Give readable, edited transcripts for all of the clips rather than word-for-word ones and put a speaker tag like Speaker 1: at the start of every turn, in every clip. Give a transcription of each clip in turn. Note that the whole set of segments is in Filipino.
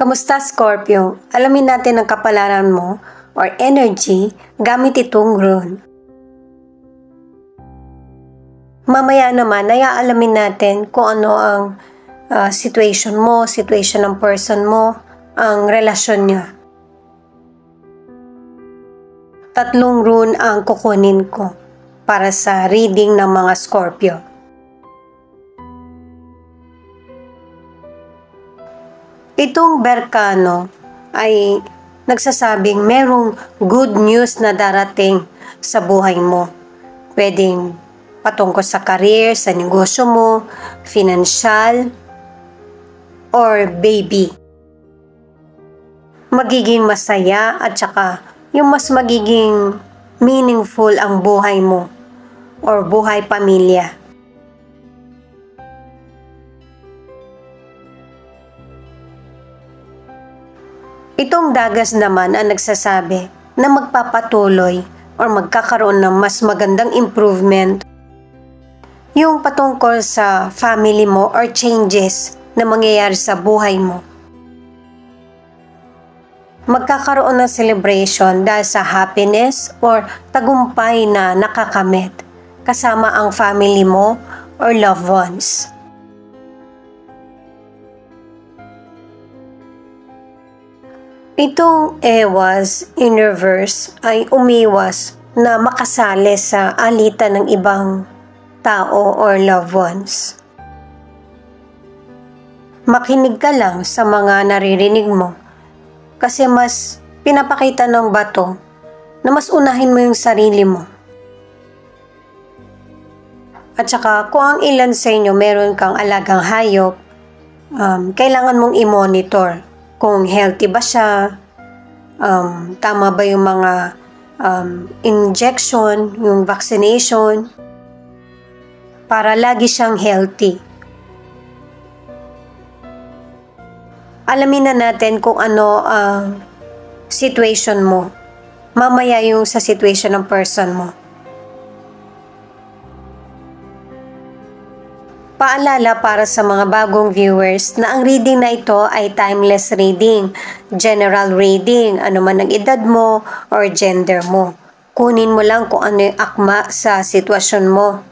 Speaker 1: Kamusta, Scorpio? Alamin natin ang kapalaran mo or energy gamit itong rune. Mamaya naman, alamin natin kung ano ang situation mo, situation ng person mo, ang relasyon niya. 3 rune ang kukunin ko para sa reading ng mga Scorpio. Itong Berkano ay nagsasabing merong good news na darating sa buhay mo. Pwedeng patungkol sa career, sa negosyo mo, financial, or baby. Magiging masaya at saka yung mas magiging meaningful ang buhay mo or buhay pamilya. Itong Dagas naman ang nagsasabi na magpapatuloy or magkakaroon ng mas magandang improvement yung patungkol sa family mo or changes na mangyayari sa buhay mo. Magkakaroon ng celebration dahil sa happiness or tagumpay na nakakamit kasama ang family mo or loved ones. Itong Ewas in reverse ay umiwas na makasali sa alitan ng ibang tao or loved ones. Makinig ka lang sa mga naririnig mo kasi mas pinapakita ng bato na mas unahin mo yung sarili mo. At saka kung ang ilan sa inyo meron kang alagang hayop, kailangan mong i-monitor kung healthy ba siya, tama ba yung mga injection, yung vaccination, para lagi siyang healthy. Alamin na natin kung ano ang situation mo. Mamaya yung sa situation ng person mo. Paalala para sa mga bagong viewers na ang reading na ito ay timeless reading, general reading, ano man ang edad mo or gender mo. Kunin mo lang kung ano yung akma sa sitwasyon mo.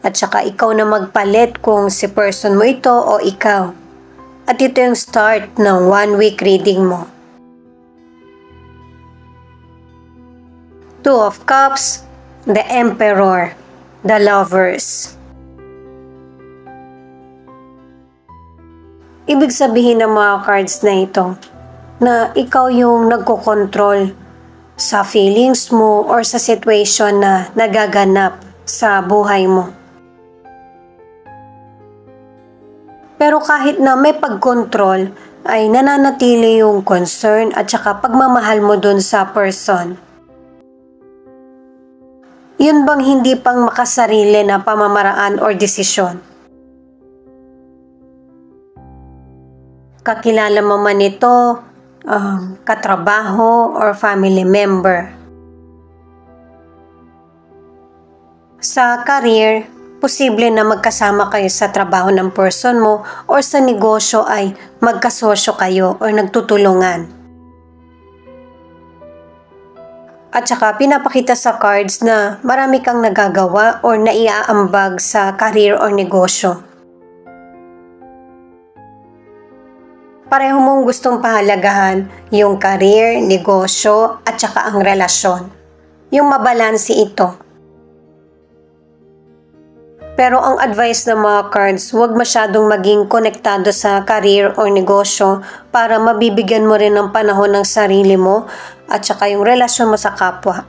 Speaker 1: At saka ikaw na magpalit kung si person mo ito o ikaw. At ito yung start ng 1 week reading mo. 2 of Cups, the Emperor, the Lovers. Ibig sabihin ng mga cards na ito na ikaw yung nagkokontrol sa feelings mo or sa situation na nagaganap sa buhay mo. Pero kahit na may pagkontrol, ay nananatili yung concern at saka pagmamahal mo dun sa person. Yun bang hindi pang makasarili na pamamaraan or desisyon? Kakilala mo man ito, katrabaho or family member. Sa career, posible na magkasama kayo sa trabaho ng person mo or sa negosyo ay magkasosyo kayo or nagtutulungan. At saka pinapakita sa cards na marami kang nagagawa or naiaambag sa career or negosyo. Pareho mong gustong pahalagahan yung career, negosyo, at saka ang relasyon. Yung mabalansi ito. Pero ang advice ng mga cards, huwag masyadong maging konektado sa career o negosyo para mabibigyan mo rin ng panahon ng sarili mo at saka yung relasyon mo sa kapwa.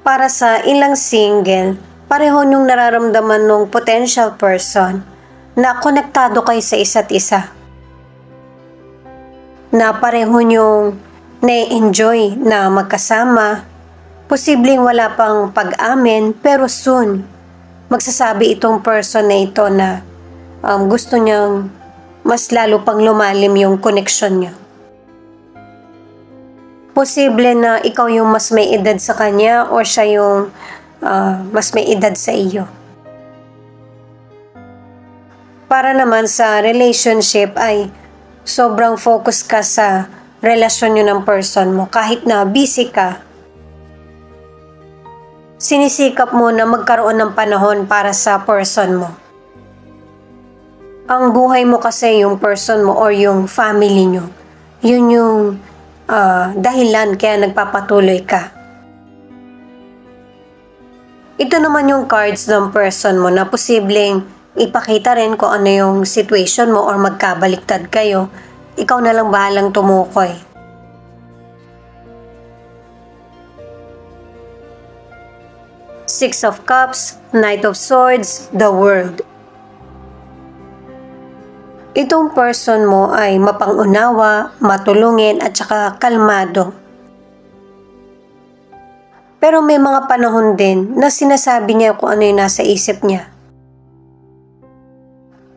Speaker 1: Para sa ilang single, pareho niyong nararamdaman ng potential person na konektado kayo sa isa't isa. Na pareho niyong na-enjoy na magkasama. Posibleng wala pang pag-amin pero soon magsasabi itong person na ito na gusto niyang mas lalo pang lumalim yung connection niyo. Posible na ikaw yung mas may edad sa kanya o siya yung mas may edad sa iyo. Para naman sa relationship ay sobrang focus ka sa relasyon nyo ng person mo. Kahit na busy ka, sinisikap mo na magkaroon ng panahon para sa person mo. Ang buhay mo kasi yung person mo or yung family nyo. Yun yung dahilan kaya nagpapatuloy ka. Ito naman yung cards ng person mo na posibleng ipakita rin kung ano yung situation mo or magkabaliktad kayo. Ikaw na lang bahalang tumukoy. Six of Cups, Knight of Swords, the World. Itong person mo ay mapangunawa, matulungin at saka kalmado. Pero may mga panahon din na sinasabi niya kung ano yung nasa isip niya.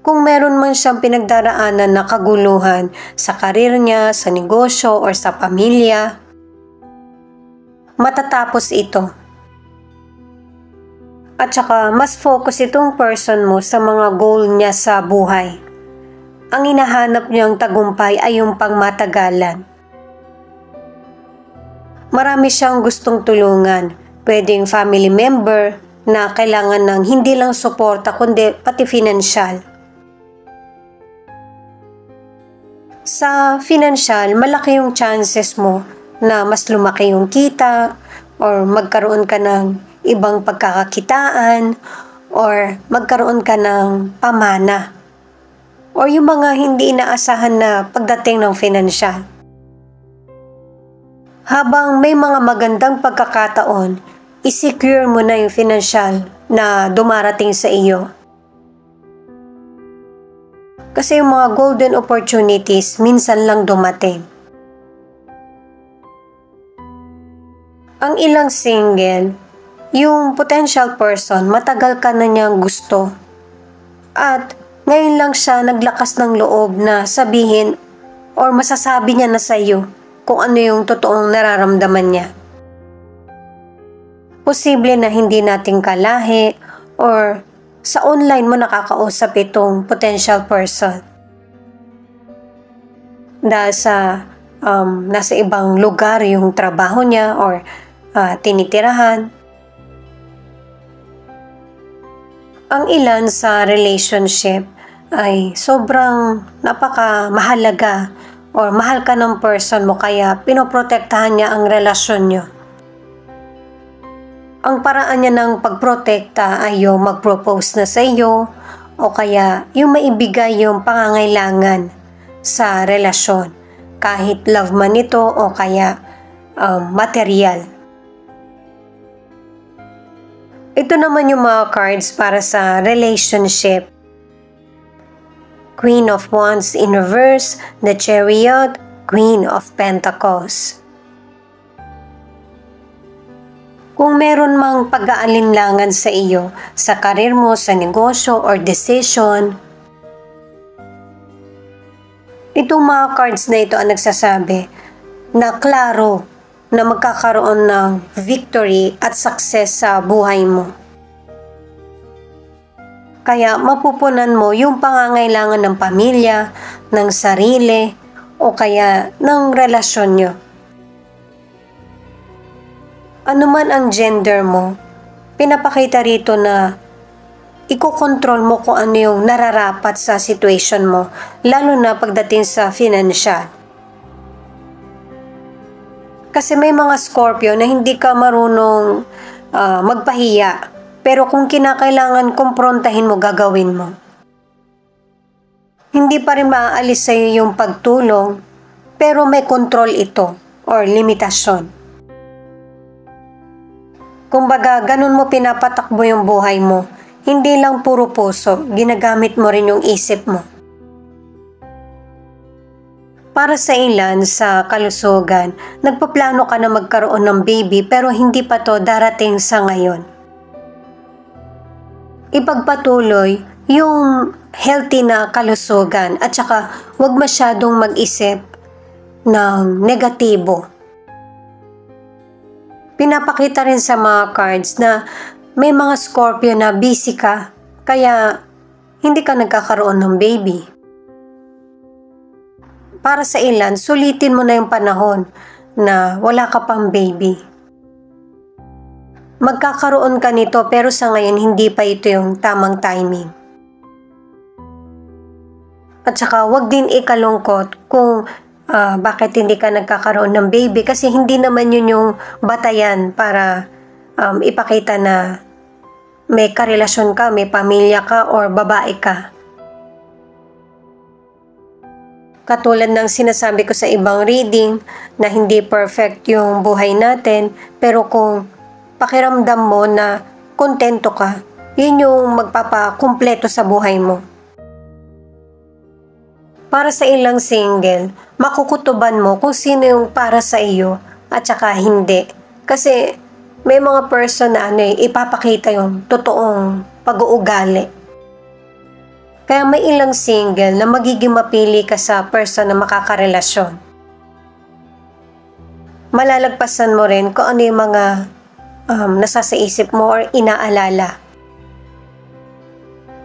Speaker 1: Kung meron man siyang pinagdaraanan na kaguluhan sa karir niya, sa negosyo, or sa pamilya, matatapos ito. At saka mas focus itong person mo sa mga goal niya sa buhay. Ang hinahanap niyang tagumpay ay yung pangmatagalan. Marami siyang gustong tulungan, pwedeng family member na kailangan ng hindi lang suporta kundi pati financial. Sa financial, malaki yung chances mo na mas lumaki yung kita or magkaroon ka ng ibang pagkakakitaan or magkaroon ka ng pamana or yung mga hindi inaasahan na pagdating ng financial. Habang may mga magandang pagkakataon, i-secure mo na yung financial na dumarating sa iyo. Kasi yung mga golden opportunities minsan lang dumating. Ang ilang single, yung potential person, matagal ka na niyang gusto. At ngayon lang siya naglakas ng loob na sabihin or masasabi niya na sa iyo kung ano yung totoong nararamdaman niya. Posible na hindi natin kalahi or sa online mo nakakausap itong potential person. Dahil sa nasa ibang lugar yung trabaho niya or tinitirahan. Ang ilan sa relationship ay sobrang napakamahalaga or mahal ka ng person mo kaya pinoprotektahan niya ang relasyon niyo. Ang paraan niya ng pagprotekta ay yung mag-propose na sa iyo o kaya yung maibigay yung pangangailangan sa relasyon kahit love man ito o kaya material. Ito naman yung mga cards para sa relationship. Queen of Wands in reverse, the Chariot, Queen of Pentacles. Kung meron mang pag-aalinlangan sa iyo, sa karir mo, sa negosyo, or decision, itong mga cards na ito ang nagsasabi na klaro na magkakaroon ng victory at success sa buhay mo. Kaya mapupunan mo yung pangangailangan ng pamilya, ng sarili, o kaya ng relasyon nyo. Ano man ang gender mo, pinapakita rito na ikokontrol mo kung ano yung nararapat sa situation mo, lalo na pagdating sa financial. Kasi may mga Scorpio na hindi ka marunong magpahiya, pero kung kinakailangan kumprontahin mo, gagawin mo. Hindi pa rin maaalis sa iyo yung pagtulong, pero may control ito or limitasyon. Kumbaga, ganun mo pinapatakbo yung buhay mo. Hindi lang puro puso, ginagamit mo rin yung isip mo. Para sa ilan sa kalusugan, nagpaplano ka na magkaroon ng baby pero hindi pa to darating sa ngayon. Ipagpatuloy yung healthy na kalusugan at saka huwag masyadong mag-isip ng negatibo. Pinapakita rin sa mga cards na may mga Scorpio na busy ka, kaya hindi ka nagkakaroon ng baby. Para sa ilan, sulitin mo na yung panahon na wala ka pang baby. Magkakaroon ka nito pero sa ngayon hindi pa ito yung tamang timing. At saka wag din ikalungkot kung bakit hindi ka nagkakaroon ng baby kasi hindi naman yun yung batayan para ipakita na may karelasyon ka, may pamilya ka or babae ka. Katulad ng sinasabi ko sa ibang reading na hindi perfect yung buhay natin pero kung pakiramdam mo na kontento ka, yun yung magpapakumpleto sa buhay mo. Para sa ilang single, makukutuban mo kung sino yung para sa iyo at saka hindi. Kasi may mga person na ipapakita yung totoong pag-uugali. Kaya may ilang single na magiging mapili ka sa person na makakarelasyon. Malalagpasan mo rin kung ano yung mga nasa sa isip mo or inaalala.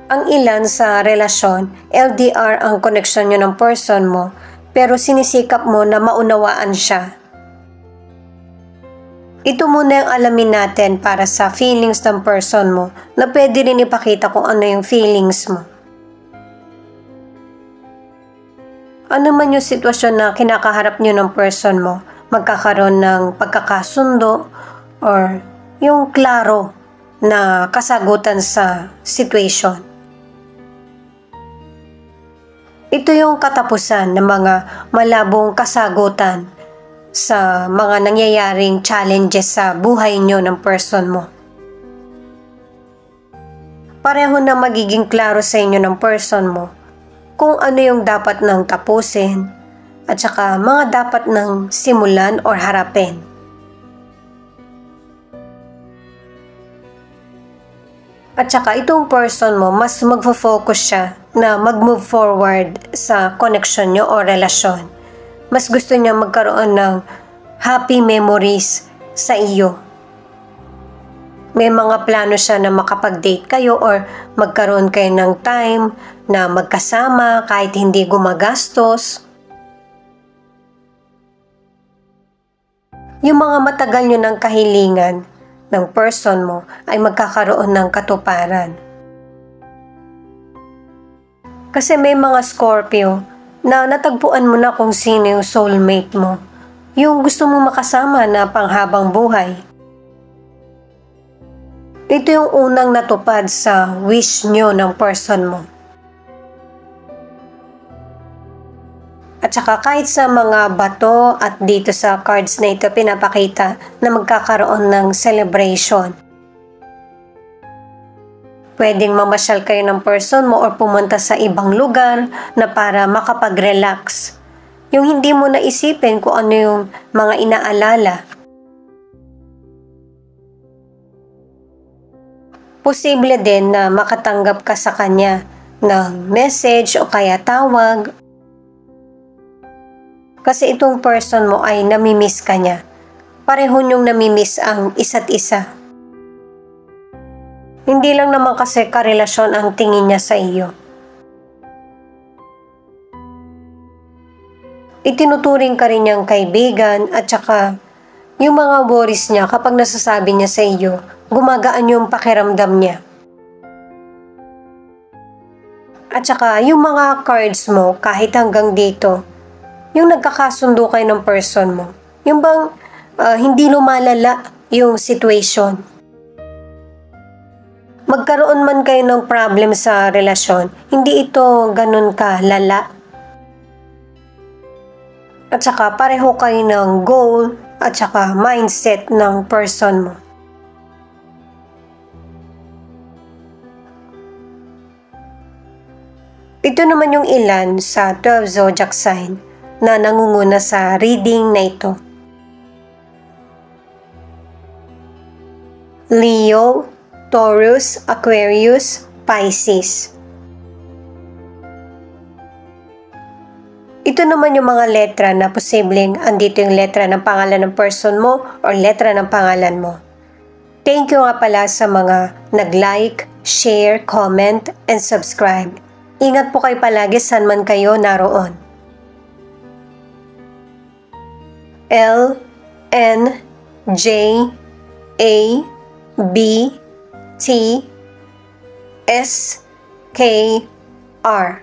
Speaker 1: Ang ilan sa relasyon, LDR ang connection nyo ng person mo, pero sinisikap mo na maunawaan siya. Ito muna yung alamin natin para sa feelings ng person mo na pwede rin ipakita kung ano yung feelings mo. Ano man yung sitwasyon na kinakaharap nyo ng person mo, magkakaroon ng pagkakasundo or yung klaro na kasagutan sa situation. Ito yung katapusan ng mga malabong kasagutan sa mga nangyayaring challenges sa buhay nyo ng person mo. Pareho na magiging klaro sa inyo ng person mo kung ano yung dapat nang tapusin at saka mga dapat nang simulan or harapin. At saka itong person mo, mas magfo-focus siya na mag-move forward sa connection nyo o relasyon. Mas gusto niya magkaroon ng happy memories sa iyo. May mga plano siya na makapag-date kayo or magkaroon kayo ng time na magkasama kahit hindi gumagastos. Yung mga matagal nyo ng kahilingan ng person mo ay magkakaroon ng katuparan. Kasi may mga Scorpio na natagpuan mo na kung sino yung soulmate mo. Yung gusto mong makasama na panghabang buhay. Ito yung unang natupad sa wish nyo ng person mo. At saka kahit sa mga bato at dito sa cards na ito pinapakita na magkakaroon ng celebration. Pwedeng mamasyal kayo ng person mo or pumunta sa ibang lugar na para makapag-relax. Yung hindi mo naisipin kung ano yung mga inaalala. Posible din na makatanggap ka sa kanya ng message o kaya tawag. Kasi itong person mo ay namimiss ka niya. Pareho niyong namimiss ang isa't isa. Hindi lang naman kasi karelasyon ang tingin niya sa iyo. Itinuturing ka rin niyang kaibigan at saka yung mga worries niya kapag nasasabi niya sa iyo, gumagaan yung pakiramdam niya. At saka yung mga cards mo kahit hanggang dito, yung nagkakasundo kayo ng person mo. Yung bang hindi lumalala yung situation. Magkaroon man kayo ng problem sa relasyon, hindi ito ganun kalala. At saka pareho kayo ng goal at saka mindset ng person mo. Ito naman yung ilan sa 12 zodiac sign na nangunguna sa reading na ito. Leo, Taurus, Aquarius, Pisces. Ito naman yung mga letra na posibleng andito yung letra ng pangalan ng person mo or letra ng pangalan mo. Thank you nga pala sa mga nag-like, share, comment, and subscribe. Ingat po kayo palagi saan man kayo naroon. L N J A B T S K R